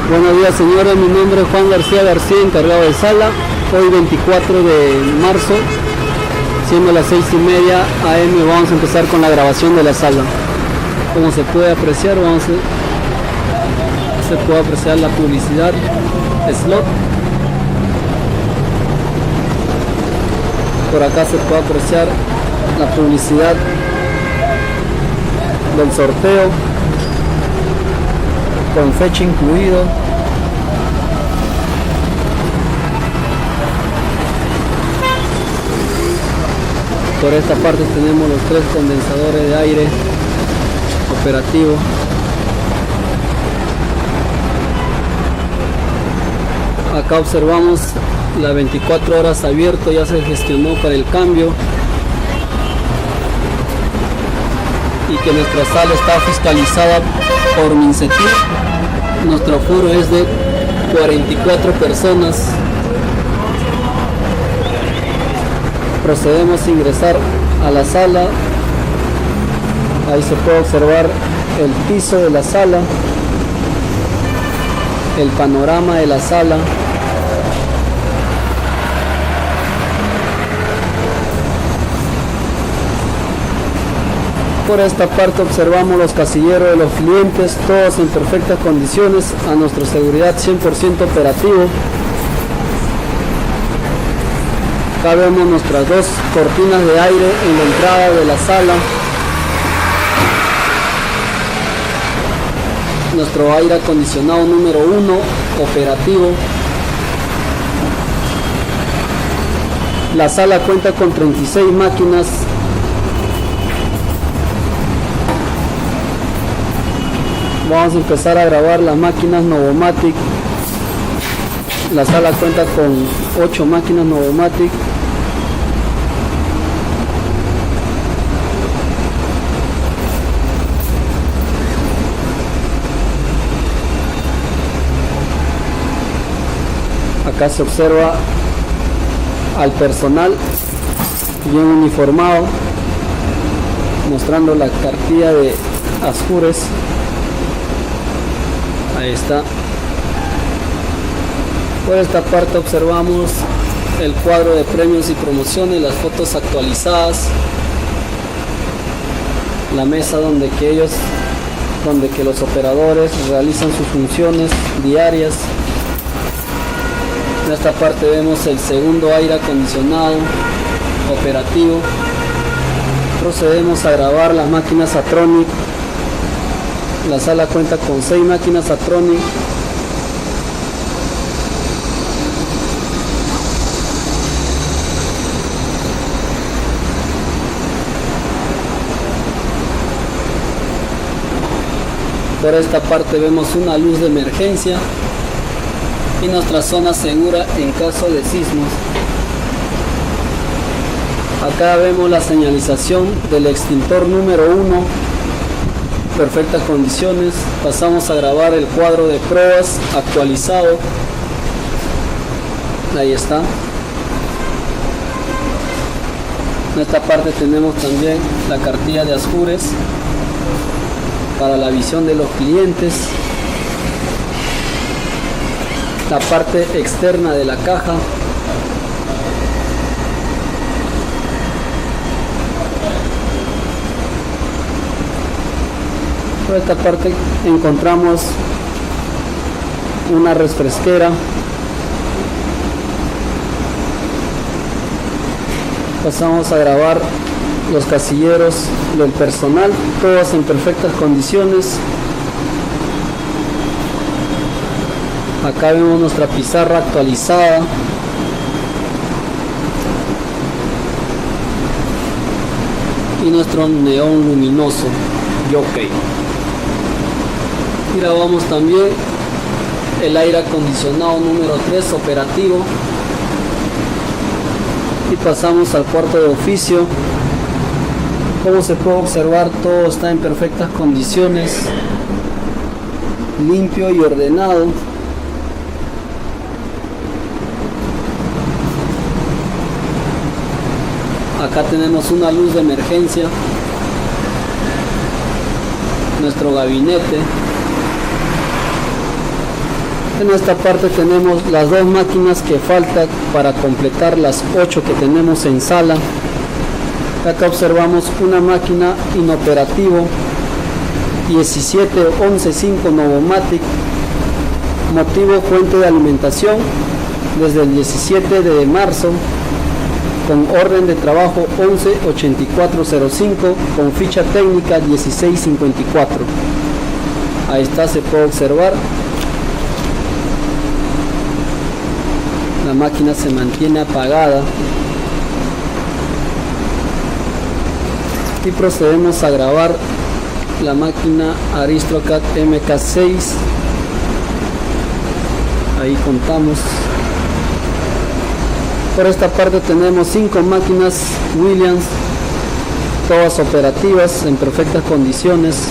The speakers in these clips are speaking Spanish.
Buenos días, señores, mi nombre es Juan García, encargado de sala. Hoy 24 de marzo, siendo las 6:30 AM, vamos a empezar con la grabación de la sala. Como se puede apreciar, se puede apreciar la publicidad, slot. Por acá se puede apreciar la publicidad del sorteo, con fecha incluido. Por esta parte tenemos los 3 condensadores de aire operativos. Acá observamos las 24 horas abierto, ya se gestionó para el cambio y que nuestra sala está fiscalizada por Mincetir. Nuestro aforo es de 44 personas. Procedemos a ingresar a la sala. Ahí se puede observar el piso de la sala, el panorama de la sala. Por esta parte observamos los casilleros de los clientes, todos en perfectas condiciones, a nuestra seguridad 100% operativo. Acá vemos nuestras 2 cortinas de aire en la entrada de la sala. Nuestro aire acondicionado número 1 operativo. La sala cuenta con 36 máquinas. Vamos a empezar a grabar las máquinas Novomatic. La sala cuenta con 8 máquinas Novomatic. Acá se observa al personal bien uniformado, mostrando la cartilla de Ascures. Ahí está. Por esta parte observamos el cuadro de premios y promociones, las fotos actualizadas, la mesa donde que los operadores realizan sus funciones diarias. En esta parte vemos el segundo aire acondicionado operativo. Procedemos a grabar las máquinas Atronic. La sala cuenta con 6 máquinas Atronic. Por esta parte vemos una luz de emergencia y nuestra zona segura en caso de sismos. Acá vemos la señalización del extintor número 1, perfectas condiciones. Pasamos a grabar el cuadro de pruebas actualizado. Ahí está. En esta parte tenemos también la cartilla de Ascures para la visión de los clientes. La parte externa de la caja. Por esta parte encontramos una refresquera. Pasamos a grabar los casilleros del personal, todos en perfectas condiciones. Acá vemos nuestra pizarra actualizada. Y nuestro neón luminoso Jockey. Y grabamos también el aire acondicionado número 3 operativo. Y pasamos al cuarto de oficio. Como se puede observar, todo está en perfectas condiciones, limpio y ordenado. Acá tenemos una luz de emergencia, nuestro gabinete, En esta parte tenemos las dos máquinas que faltan para completar las 8 que tenemos en sala. Acá observamos una máquina inoperativo 17115 Novomatic, motivo fuente de alimentación desde el 17 de marzo, con orden de trabajo 118405, con ficha técnica 1654. Ahí está, se puede observar. La máquina se mantiene apagada. Y procedemos a grabar la máquina Aristocrat MK6. Ahí contamos. Por esta parte tenemos 5 máquinas Williams, todas operativas en perfectas condiciones.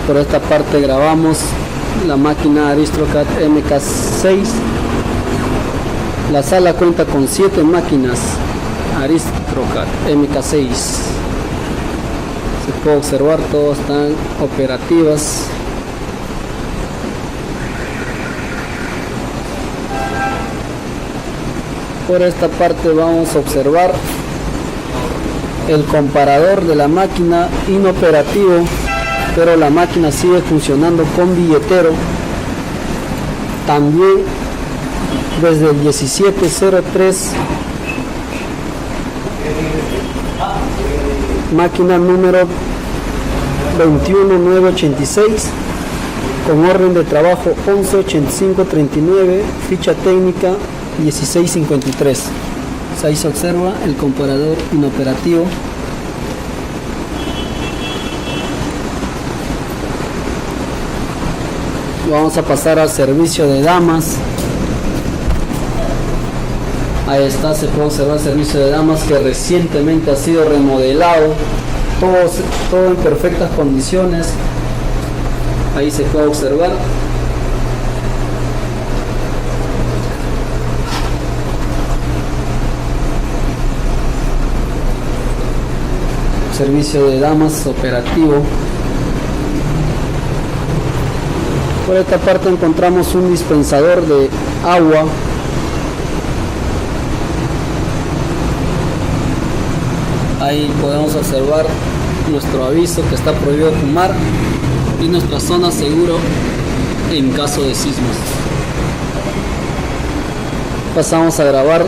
Por esta parte grabamos la máquina Aristocrat MK6. La sala cuenta con 7 máquinas Aristocrat MK6. Se puede observar, todas están operativas. Por esta parte vamos a observar el comparador de la máquina inoperativo, pero la máquina sigue funcionando con billetero. También desde el 1703, máquina número 21986, con orden de trabajo 118539, ficha técnica 1653. Ahí se observa el comparador inoperativo. Vamos a pasar al servicio de damas. Ahí está, se puede observar el servicio de damas, que recientemente ha sido remodelado, todo en perfectas condiciones. Ahí se puede observar. Servicio de damas operativo. Por esta parte encontramos un dispensador de agua. Ahí podemos observar nuestro aviso que está prohibido fumar y nuestra zona seguro en caso de sismos. Pasamos a grabar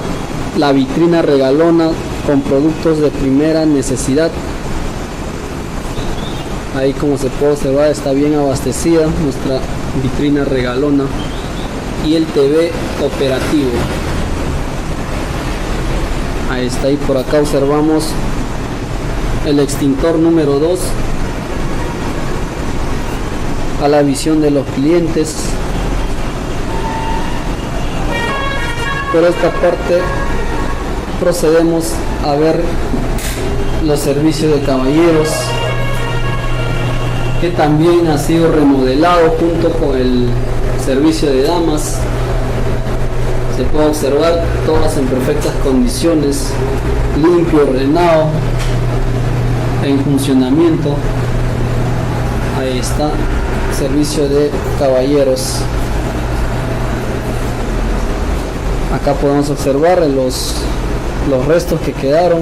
la vitrina regalona con productos de primera necesidad. Ahí, como se puede observar, está bien abastecida nuestra vitrina regalona y el TV operativo. Ahí está. Y por acá observamos el extintor número 2 a la visión de los clientes. Por esta parte procedemos a ver los servicios de caballeros, que también ha sido remodelado junto con el servicio de damas. Se puede observar todas en perfectas condiciones, limpio, ordenado, en funcionamiento. Ahí está, servicio de caballeros. Acá podemos observar los restos que quedaron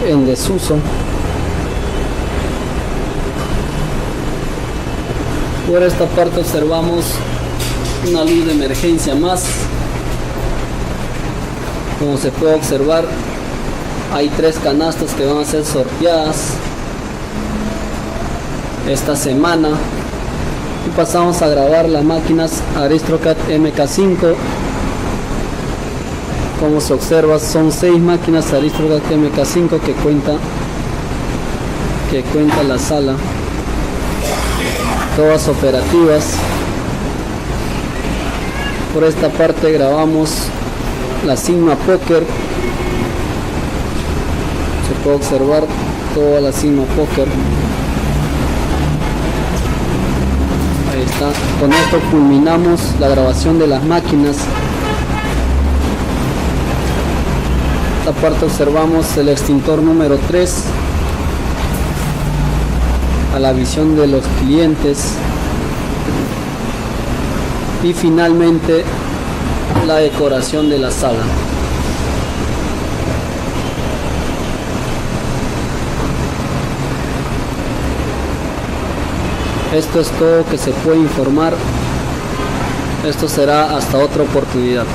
en desuso. Por esta parte observamos una luz de emergencia más. Como se puede observar, hay 3 canastas que van a ser sorteadas esta semana. Y pasamos a grabar las máquinas Aristocrat MK5. Como se observa, son 6 máquinas Aristocrat MK5 que cuenta la sala, todas operativas. Por esta parte grabamos la Sigma Poker. Se puede observar toda la Sigma Poker. Ahí está. Con esto culminamos la grabación de las máquinas. esta parte observamos el extintor número 3 a la visión de los clientes, y finalmente la decoración de la sala. Esto es todo que se puede informar. Esto será hasta otra oportunidad.